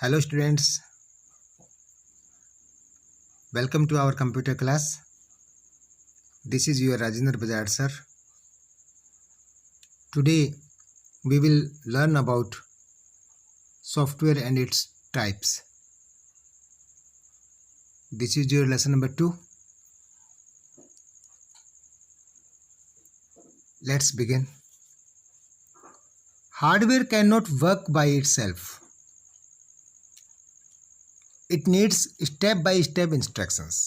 Hello students, welcome to our computer class. This is your Rajendra Bajaj sir. Today we will learn about software and its types. This is your lesson number 2. Let's begin. Hardware cannot work by itself. It needs step-by-step instructions.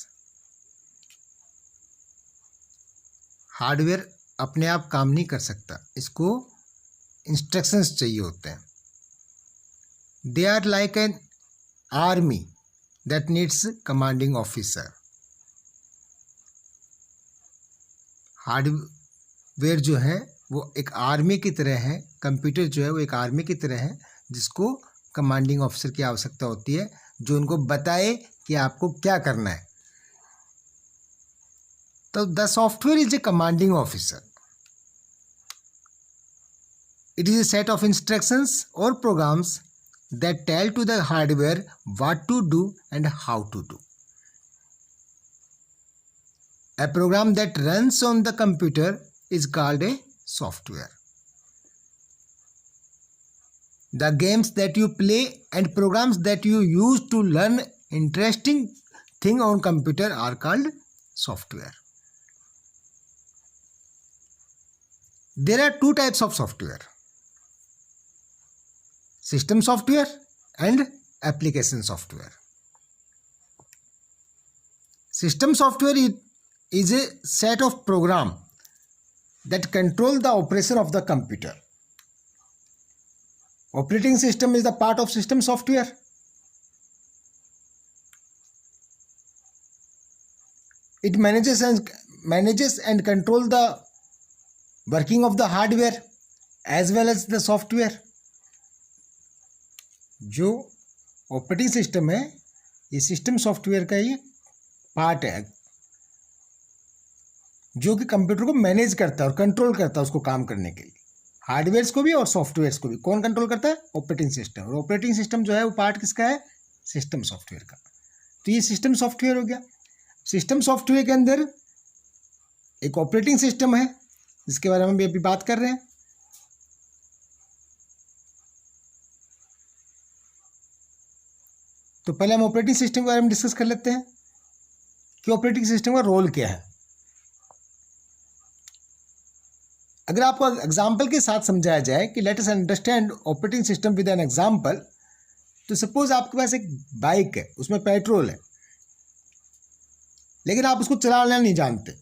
Hardware अपने आप काम नहीं कर सकता, इसको instructions चाहिए होते हैं. They are like an army that needs commanding officer. Hardware जो है वो एक आर्मी की तरह है, कंप्यूटर जो है वो एक आर्मी की तरह है जिसको कमांडिंग ऑफिसर की आवश्यकता होती है जो उनको बताए कि आपको क्या करना है. तो the software is a commanding officer. It is a set of instructions और programs that tell to the hardware what to do and how to do. A program that runs on the computer is called a software. The games that you play and programs that you use to learn interesting thing on computer are called software. There are two types of software: system software and application software. System software is a set of program that control the operation of the computer. Operating system is the part of system software. It manages and control the working of the hardware as well as the software. जो operating system है ये system software का ही part है जो कि computer को manage करता है और कंट्रोल करता है उसको काम करने के लिए. हार्डवेयर्स को भी और सॉफ्टवेयर्स को भी कौन कंट्रोल करता है? Operating system. और ऑपरेटिंग सिस्टम जो है वो पार्ट किसका है? सिस्टम सॉफ्टवेयर का. तो ये सिस्टम सॉफ्टवेयर हो गया. सिस्टम सॉफ्टवेयर के अंदर एक ऑपरेटिंग सिस्टम है जिसके बारे में भी अभी बात कर रहे हैं. तो पहले हम ऑपरेटिंग सिस्टम के बारे में डिस्कस कर लेते हैं कि ऑपरेटिंग सिस्टम का रोल क्या है. अगर आपको एग्जाम्पल के साथ समझाया जाए कि let us understand operating system with an example, तो सपोज आपके पास एक बाइक है, उसमें पेट्रोल है, लेकिन आप उसको चलाना नहीं जानते,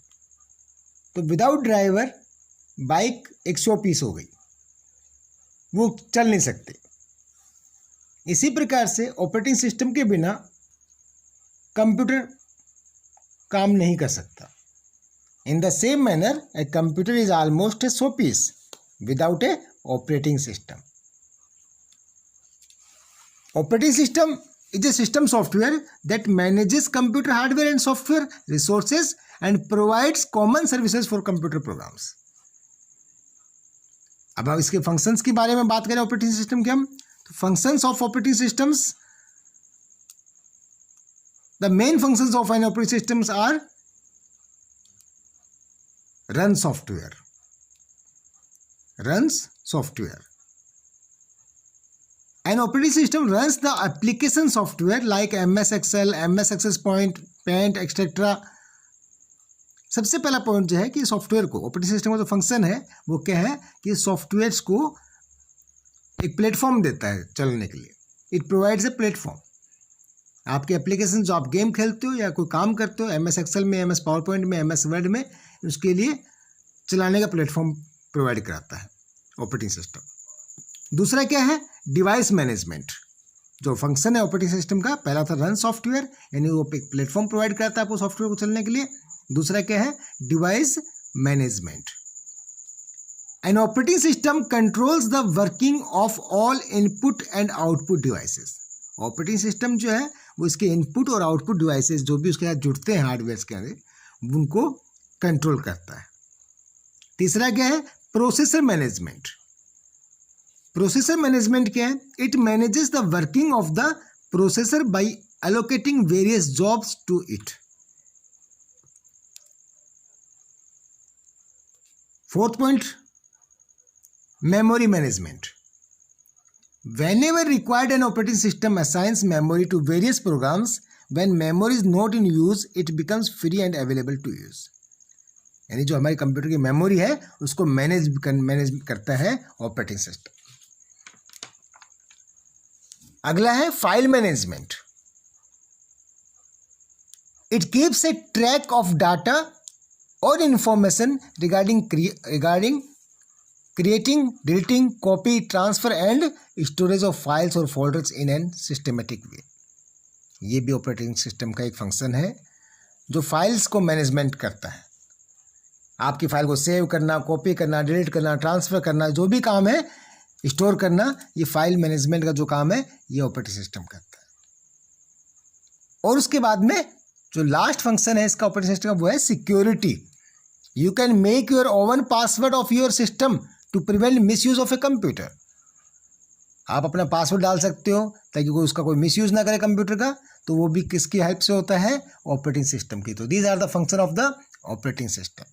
तो विदाउट ड्राइवर बाइक एक शो पीस हो गई, वो चल नहीं सकते. इसी प्रकार से ऑपरेटिंग सिस्टम के बिना कंप्यूटर काम नहीं कर सकता. In the same manner, a computer is almost a showpiece without a operating system. Operating system is a system software that manages computer hardware and software resources and provides common services for computer programs. अब हम इसके functions के बारे में बात करें operating system के हम, तो functions of operating systems, the main functions of an operating systems are run software. An operating system runs the application software like MS Excel, MS Access Point, Paint, etc. सबसे पहला point जो है कि software को, operating system का जो function है वो क्या है कि सॉफ्टवेयर्स को एक प्लेटफॉर्म देता है चलने के लिए. It provides a platform. आपके एप्लीकेशन जो आप गेम खेलते हो या कोई काम करते हो, MS एक्सेल में, MS पावर पॉइंट में, MS वर्ड में, उसके लिए चलाने का प्लेटफॉर्म प्रोवाइड कराता है ऑपरेटिंग सिस्टम. दूसरा क्या है? Device management. जो फंक्शन है ऑपरेटिंग सिस्टम का, पहला था रन सॉफ्टवेयर, यानी वो एक प्लेटफॉर्म प्रोवाइड कराता है आपको सॉफ्टवेयर को चलने के लिए. दूसरा क्या है? Device management. An operating system controls the working of all input and output devices. Operating system जो है वो इसके इनपुट और आउटपुट डिवाइसेस जो भी उसके साथ जुड़ते हैं हार्डवेयर के अंदर, उनको कंट्रोल करता है. तीसरा क्या है? Processor management. प्रोसेसर मैनेजमेंट क्या है? It manages the working of the processor by allocating various jobs to it. Fourth point, memory management. Whenever required, an operating system assigns memory to various programs. When memory is not in use, it becomes free and available to use. यानी जो हमारी computer की memory है उसको manage करता है operating system. अगला है file management. It keeps a track of data और information regarding creating, deleting, copy, transfer and storage of files or folders in an systematic way. ये भी ऑपरेटिंग सिस्टम का एक फंक्शन है जो फाइल्स को मैनेजमेंट करता है। आपकी फाइल को सेव करना, कॉपी करना, डिलीट करना, ट्रांसफ़र करना, जो भी काम है, स्टोर करना, ये फाइल मैनेजमेंट का जो काम है ये ऑपरेटिंग सिस्टम करता है। और उसके बाद में जो लास्ट फंक्शन है इसका ऑपरेटिंग सिस्टम का वो है security. You can make your own password of your system to prevent misuse of a computer. आप अपना पासवर्ड डाल सकते हो ताकि कोई उसका कोई मिसयूज ना करे कंप्यूटर का, तो वो भी किसकी हेल्प से होता है? ऑपरेटिंग सिस्टम की। तो these are the function of the operating system.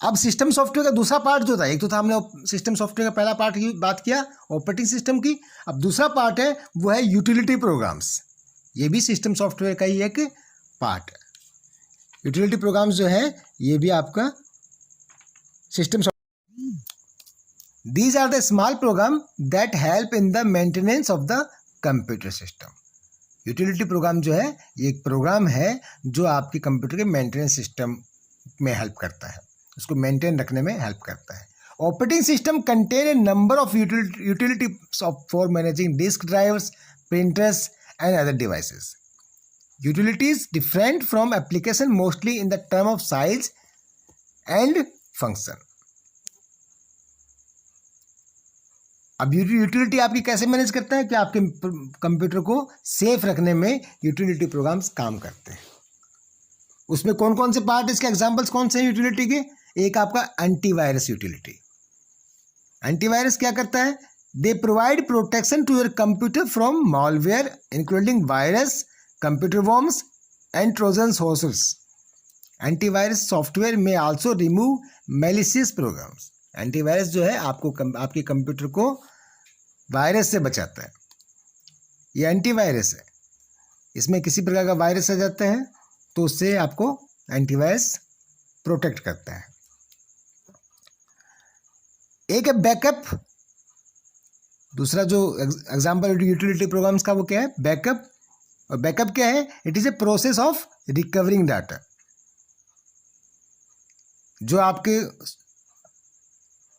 अब सिस्टम सॉफ्टवेयर का दूसरा पार्ट जो था, एक तो था हमने सिस्टम सॉफ्टवेयर का पहला पार्ट की बात किया ऑपरेटिंग सिस्टम की, अब दूसरा पार्ट है वो है यूटिलिटी प्रोग्राम्स। ये भी सिस्टम सॉफ्टवेयर का ही एक पार्ट है। यूटिलिटी प्रोग्राम्स जो है ये भी आपका system. These are the small program that help in the maintenance of the computer system. Utility programme जो है ये एक प्रोग्राम है जो आपके कंप्यूटर के मेंटेनेंस सिस्टम में हेल्प करता है, उसको मेंटेन रखने में हेल्प करता है। Operating system contain a number of utility for managing disk drives, printers and other devices. Utilities different from application mostly in the term of size and function. अब utility आपकी कैसे मैनेज करता है कि आपके कंप्यूटर को सेफ रखने में यूटिलिटी प्रोग्राम्स काम करते हैं। उसमें कौन कौन से पार्ट, इसके एग्जांपल्स कौन से हैं यूटिलिटी के? एक आपका एंटीवायरस यूटिलिटी। एंटीवायरस क्या करता है? They provide protection to your computer from malware including virus, computer worms and trojan sources. Antivirus software में also remove malicious programs. Antivirus जो है आपको आपके कंप्यूटर को वायरस से बचाता है। ये एंटीवायरस है, इसमें किसी प्रकार का वायरस आ जाता है तो उससे आपको एंटीवायरस प्रोटेक्ट करता है। एक है बैकअप। दूसरा जो एग्जांपल यूटिलिटी प्रोग्राम्स का वो क्या है? बैकअप। और बैकअप क्या है? It is A process of recovering data. जो आपके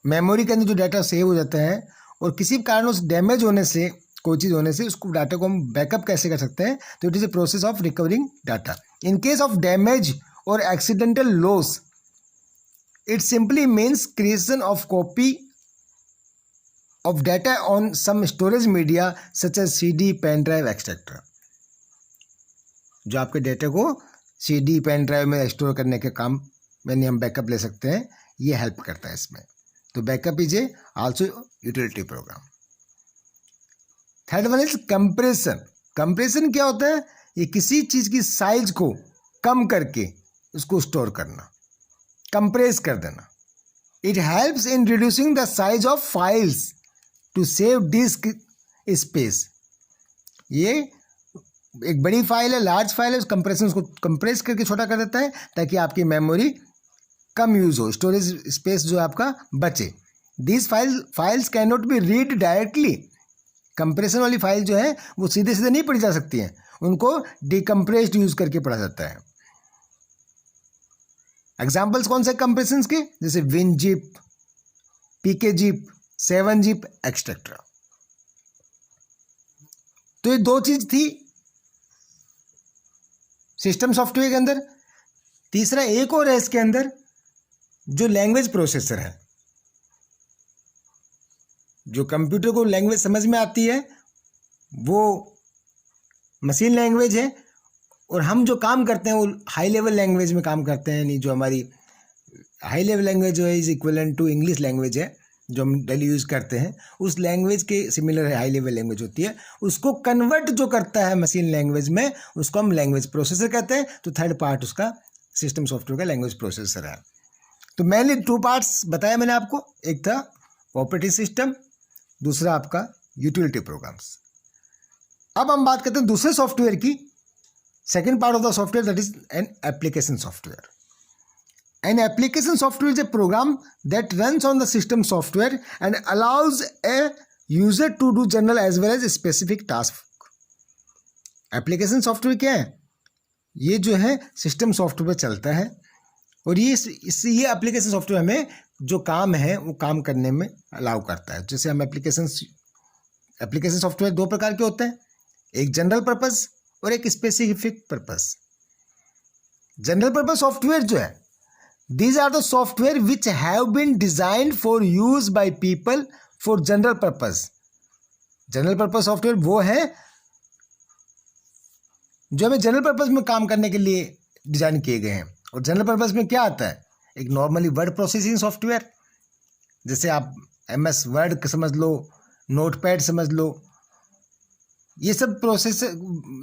मेमोरी के अंदर जो डाटा सेव हो जाता है और किसी कारण उस डैमेज होने से, कोई चीज़ होने से, उसको डाटा को हम बैकअप कैसे कर सकते हैं? तो it is a process of recovering data. In case of damage और accidental loss, it simply means creation of copy of data on some storage media such as CD, pen drive etcetera. जो आपके data को CD, pen drive में store करने के काम में हम बैकअप ले सकते हैं, ये हेल्प करता है इसमें। तो backup is a also utility programme. Third one is compression. Compression क्या होता है? ये किसी चीज़ की साइज को कम करके उसको स्टोर करना, कंप्रेस कर देना। It helps in reducing the size of files to save disk space. ये एक बड़ी फाइल है, लार्ज फाइल है, उस कंप्रेशन उसको कंप्रेस करके छोटा कर देता है ताकि आपकी मेमोरी कम यूज हो, स्टोरेज स्पेस जो आपका बचे। This files can not be read directly. Compression वाली फाइल जो है वो सीधे सीधे नहीं पढ़ी जा सकती हैं, उनको डिकम्प्रेस्ड यूज करके पढ़ा जाता है। एग्जाम्पल्स कौन से कंप्रेशन के? जैसे WinZip, PKZip, 7zip एक्सेट्रा। तो ये दो चीज थी सिस्टम सॉफ्टवेयर के अंदर। तीसरा एक और है इसके अंदर, जो लैंग्वेज प्रोसेसर है, जो कंप्यूटर को लैंग्वेज समझ में आती है, वो मशीन लैंग्वेज है। और हम जो काम करते हैं वो हाई लेवल लैंग्वेज में काम करते हैं। नहीं, जो हमारी हाई लेवल लैंग्वेज जो है is equivalent to English language है। जो हम डेली यूज़ करते हैं उस लैंग्वेज के सिमिलर है, हाई लेवल लैंग्वेज होती है, उसको कन्वर्ट जो करता है मशीन लैंग्वेज में उसको हम लैंग्वेज प्रोसेसर कहते हैं। तो थर्ड पार्ट उसका सिस्टम सॉफ्टवेयर का लैंग्वेज प्रोसेसर है। तो मेनली 2 पार्ट्स बताया मैंने आपको, एक था ऑपरेटिंग सिस्टम, दूसरा आपका यूटिलिटी प्रोग्राम्स। अब हम बात करते हैं दूसरे सॉफ्टवेयर की, second part of the software, that is an application software. An application software is a program that runs on the system software and allows a user to do general as well as specific task. Application software क्या है? ये जो है system software पर चलता है और ये एप्लीकेशन सॉफ्टवेयर हमें जो काम है वो काम करने में अलाउ करता है। जैसे हम एप्लीकेशन सॉफ्टवेयर 2 प्रकार के होते हैं, एक जनरल पर्पस और एक specific purpose. General purpose software जो है, these are the software which have been designed for use by people for general purpose. General purpose software वो है जो हमें जनरल पर्पस में काम करने के लिए डिजाइन किए गए हैं। और जनरल पर्पस में क्या आता है? एक नॉर्मली वर्ड प्रोसेसिंग सॉफ्टवेयर, जैसे आप MS वर्ड समझ लो, नोटपैड समझ लो, ये सब प्रोसेस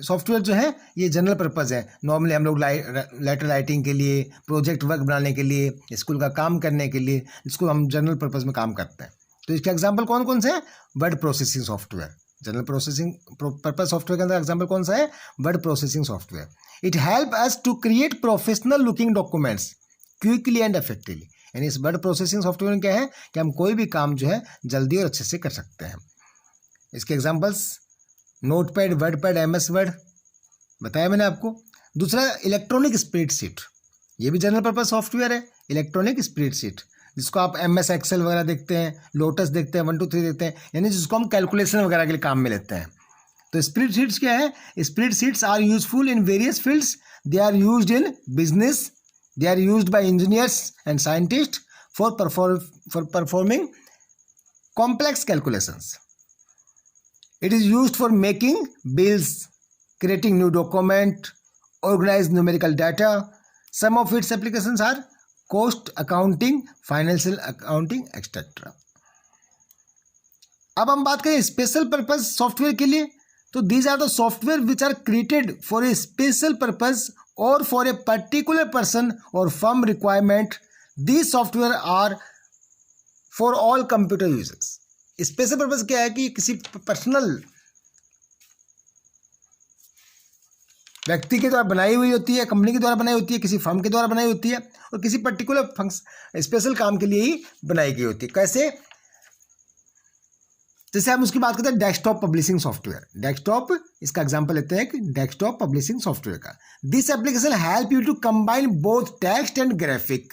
सॉफ्टवेयर जो है ये जनरल पर्पज़ है। नॉर्मली हम लोग लेटर राइटिंग के लिए, प्रोजेक्ट वर्क बनाने के लिए, स्कूल का काम करने के लिए, इसको हम जनरल पर्पज़ में काम करते हैं। तो इसके एग्जांपल कौन कौन से हैं? Word processing software. General processing purpose software के अंदर एग्जांपल कौन सा है? Word processing software. It help us to create professional looking documents quickly and effectively. यानी इस वर्ड प्रोसेसिंग सॉफ्टवेयर में क्या है कि हम कोई भी काम जो है जल्दी और अच्छे से कर सकते हैं। इसके examples notepad, WordPad, MS word बताया मैंने आपको। दूसरा इलेक्ट्रॉनिक स्प्रेडशीट, ये भी जनरल पर्पस सॉफ्टवेयर है। इलेक्ट्रॉनिक स्प्रेडशीट जिसको आप MS एक्सेल वगैरह देखते हैं, लोटस देखते हैं, 1 2 3 देखते हैं, यानी जिसको हम कैलकुलेशन वगैरह के लिए काम में लेते हैं। तो स्प्रेडशीट्स क्या है? Spreadsheets are useful in various fields. They are used in business, they are used by engineers and scientist for performing complex calculations. It is used for making bills, creating new document, organize numerical data. Some of its applications are cost accounting, financial accounting, etc. अब हम बात करें special purpose software के लिए, तो these are the software which are created for a special purpose or for a particular person or firm requirement. These software are for all computer users. Special purpose क्या है कि किसी personal व्यक्ति के द्वारा बनाई हुई होती है, कंपनी के द्वारा बनाई होती है, किसी फर्म के द्वारा बनाई होती है और किसी पर्टिकुलर स्पेशल काम के लिए ही बनाई गई होती है। कैसे? जैसे हम उसकी बात करते हैं डेस्कटॉप पब्लिशिंग सॉफ्टवेयर। डेस्कटॉप, इसका एग्जांपल लेते हैं कि डेस्कटॉप पब्लिशिंग सॉफ्टवेयर का। This application help you to combine both text and graphic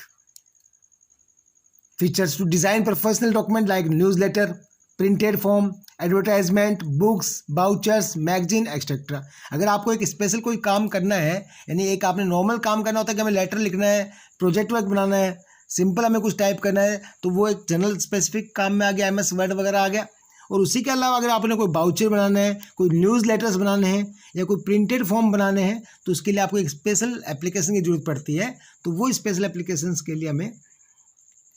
features to design professional document like newsletter, printed form, advertisement, books, brochures, magazine etcetera. अगर आपको एक special कोई काम करना है, यानी एक आपने नॉर्मल काम करना होता है कि हमें लेटर लिखना है, प्रोजेक्ट वर्क बनाना है, सिंपल हमें कुछ टाइप करना है, तो वो एक जनरल स्पेसिफिक काम में आ गया, MS वर्ड वगैरह आ गया। और उसी के अलावा अगर आपने कोई बाउचर बनाना है, कोई न्यूज़ लेटर्स बनाने हैं या कोई प्रिंटेड फॉर्म बनाने हैं, तो उसके लिए आपको एक स्पेशल एप्लीकेशन की जरूरत पड़ती है। तो वो स्पेशल एप्लीकेशन के लिए हमें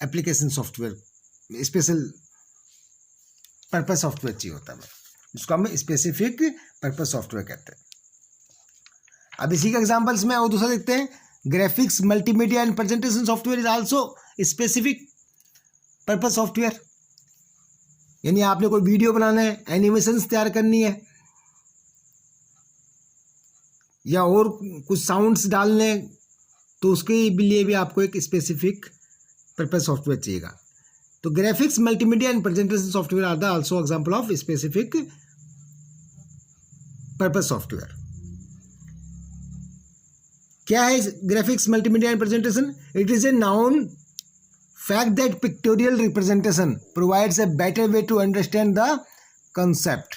application software, special purpose software चाहिए होता है, जिसको हम स्पेसिफिक पर्पस सॉफ्टवेयर कहते हैं। अब इसी के एग्जांपल्स में और दूसरा देखते हैं, graphics, multimedia and presentation software is also specific purpose software. यानी आपने कोई वीडियो बनाना है, एनिमेशंस तैयार करनी है या और कुछ साउंड्स डालने, तो उसके लिए भी आपको एक स्पेसिफिक पर्पस सॉफ्टवेयर चाहिएगा। तो graphics, multimedia and presentation software are the also example of specific purpose software. क्या है graphics, multimedia and presentation? It is a known fact that pictorial representation provides a better way to understand the concept.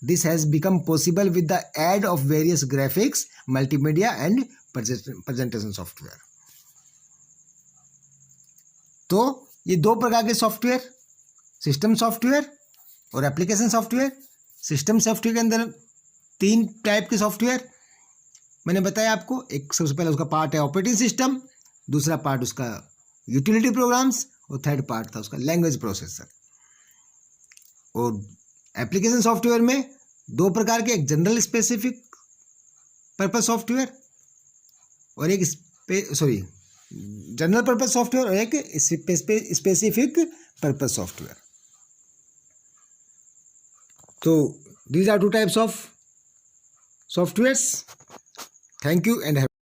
This has become possible with the aid of various graphics, multimedia and presentation software. तो ये 2 प्रकार के software, system software और application software. System software के अंदर 3 type के software मैंने बताया आपको। एक सबसे पहले उसका पार्ट है ऑपरेटिंग सिस्टम, दूसरा पार्ट उसका यूटिलिटी प्रोग्राम्स और थर्ड पार्ट था उसका लैंग्वेज प्रोसेसर। और एप्लीकेशन सॉफ्टवेयर में दो प्रकार के, एक जनरल स्पेसिफिक पर्पस सॉफ्टवेयर और एक जनरल पर्पस सॉफ्टवेयर और एक स्पेसिफिक पर्पस सॉफ्टवेयर। तो these are two types of softwares. Thank you and have